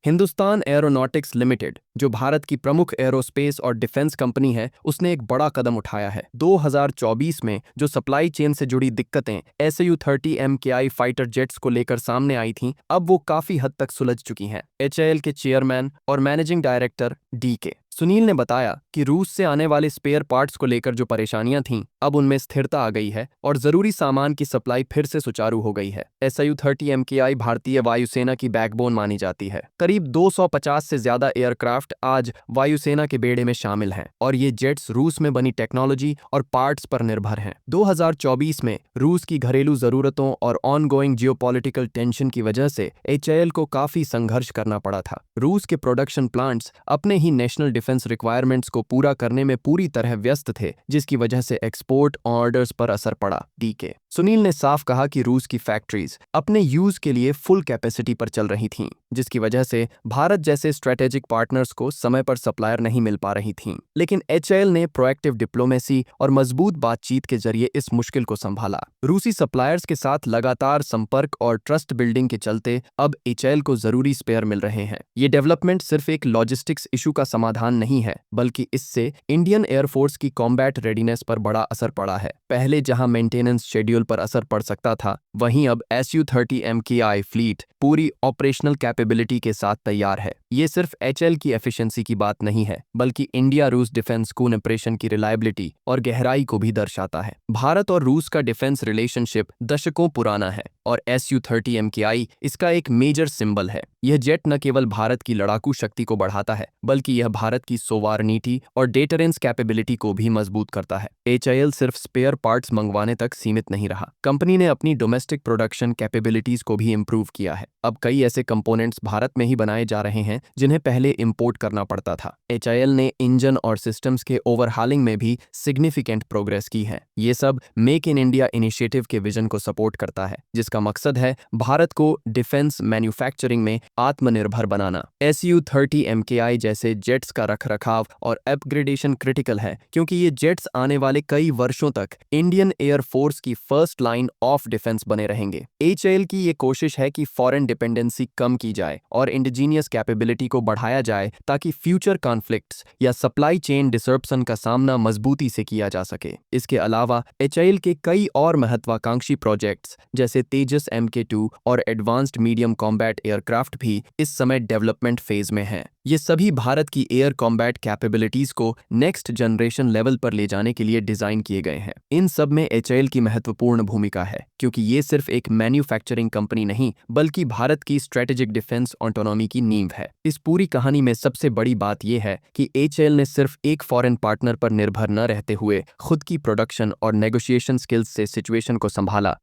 Hindustan aeronautics limited, जो भारत की प्रमुख एरोस्पेस और डिफेंस कंपनी है, उसने एक बड़ा कदम उठाया है। 2024 में जो सप्लाई चेन से जुड़ी दिक्कतें Su-30 MKI फाइटर जेट्स को लेकर सामने आई थीं, अब वो काफी हद तक सुलझ चुकी हैं। HAL के चेयरमैन और मैनेजिंग डायरेक्टर DK सुनील ने बताया कि रूस से आने वाले स्पेयर पार्ट्स को लेकर जो परेशानियां थीं, अब उनमें स्थिरता आ गई है और जरूरी सामान की सप्लाई फिर से सुचारू हो गई है। Su-30 MKI भारतीय वायुसेना की बैकबोन मानी जाती है। करीब 250 से ज्यादा एयरक्राफ्ट आज वायुसेना के बेड़े में शामिल हैं और ये जेट्स रूस में बनी टेक्नोलॉजी और पार्ट्स पर निर्भर हैं। 2024 में रूस की घरेलू जरूरतों और ऑनगोइंग जियोपॉलिटिकल टेंशन की वजह से HAL को काफी संघर्ष करना पड़ा था। रूस के प्रोडक्शन प्लांट्स अपने ही नेशनल डिफेंस रिक्वायरमेंट्स को पूरा करने में पूरी तरह व्यस्त थे, जिसकी वजह से एक्सपोर्ट ऑर्डर्स पर असर पड़ा। DK सुनील ने साफ कहा कि रूस की फैक्ट्रीज अपने यूज के लिए फुल कैपेसिटी पर चल रही थीं, जिसकी वजह से भारत जैसे स्ट्रेटेजिक पार्टनर्स को समय पर सप्लायर नहीं मिल पा रही थीं। लेकिन HAL ने प्रोएक्टिव डिप्लोमेसी और मजबूत बातचीत के जरिए इस मुश्किल को संभाला। रूसी सप्लायर्स के साथ लगातार संपर्क और ट्रस्ट बिल्डिंग के चलते अब HAL को जरूरी स्पेयर मिल रहे हैं। ये डेवलपमेंट सिर्फ एक लॉजिस्टिक्स इशू का समाधान नहीं है, बल्कि इससे इंडियन एयरफोर्स की कॉम्बैट रेडीनेस पर बड़ा असर पड़ा है। पहले जहां मेंटेनेंस शेड्यूल पर असर पड़ सकता था, वहीं अब Su-30 MKI फ्लीट पूरी ऑपरेशनल कैपेबिलिटी के साथ तैयार है। ये सिर्फ HAL की एफिशिएंसी की बात नहीं है, बल्कि इंडिया रूस डिफेंस कोऑपरेशन की रिलायबिलिटी और गहराई को भी दर्शाता है। भारत और रूस का डिफेंस रिलेशनशिप दशकों पुराना है और Su-30 MKI इसका एक मेजर सिंबल है। यह जेट न केवल भारत की लड़ाकू शक्ति को बढ़ाता है, बल्कि यह भारत की सोवारनिटी और डेटरेंस कैपेबिलिटी को भी मजबूत करता है। HAL सिर्फ स्पेयर पार्ट्स मंगवाने तक सीमित नहीं रहा। कंपनी ने अपनी डोमेस्टिक प्रोडक्शन कैपेबिलिटीज को भी इंप्रूव किया है। अब कई ऐसे कंपोनेंट्स भारत में ही बनाए जा रहे हैं जिन्हें पहले इंपोर्ट करना पड़ता था। HAL ने इंजन और सिस्टम्स के ओवरहालिंग में भी सिग्निफिकेंट प्रोग्रेस की है। ये सब मेक इन इंडिया इनिशिएटिव के विजन को सपोर्ट करता है, जिसका मकसद है भारत को डिफेंस मैन्युफैक्चरिंग में आत्मनिर्भर बनाना। Su-30 MKI जैसे जेट्स का रखरखाव और अपग्रेडेशन क्रिटिकल है, क्योंकि ये जेट्स आने वाले कई वर्षों तक इंडियन एयरफोर्स की फर्स्ट लाइन ऑफ डिफेंस बने रहेंगे। HAL की ये कोशिश है कि फॉरेन डिपेंडेंसी कम की जाए और इंडिजीनियस कैपेबिलिटी को बढ़ाया जाए, ताकि फ्यूचर कॉन्फ्लिक्ट्स या सप्लाई चेन डिसरप्शन का सामना मजबूती से किया जा सके। इसके अलावा HAL के कई और महत्वाकांक्षी प्रोजेक्ट्स जैसे तेजस MK2 और एडवांस्ड मीडियम कॉम्बैट एयरक्राफ्ट भी इस समय डेवलपमेंट फेज में हैं। ये सभी भारत की एयर कॉम्बैट कैपेबिलिटीज को नेक्स्ट जनरेशन लेवल पर ले जाने के लिए डिजाइन किए गए हैं। इन सब में HAL की महत्वपूर्ण भूमिका है, क्योंकि ये सिर्फ एक मैन्युफैक्चरिंग कंपनी नहीं, बल्कि भारत की स्ट्रेटेजिक डिफेंस ऑटोनॉमी की नींव है। इस पूरी कहानी में सबसे बड़ी बात यह है कि HAL ने सिर्फ एक फॉरेन पार्टनर पर निर्भर न रहते हुए खुद की प्रोडक्शन और नेगोशिएशन स्किल्स से सिचुएशन को संभाला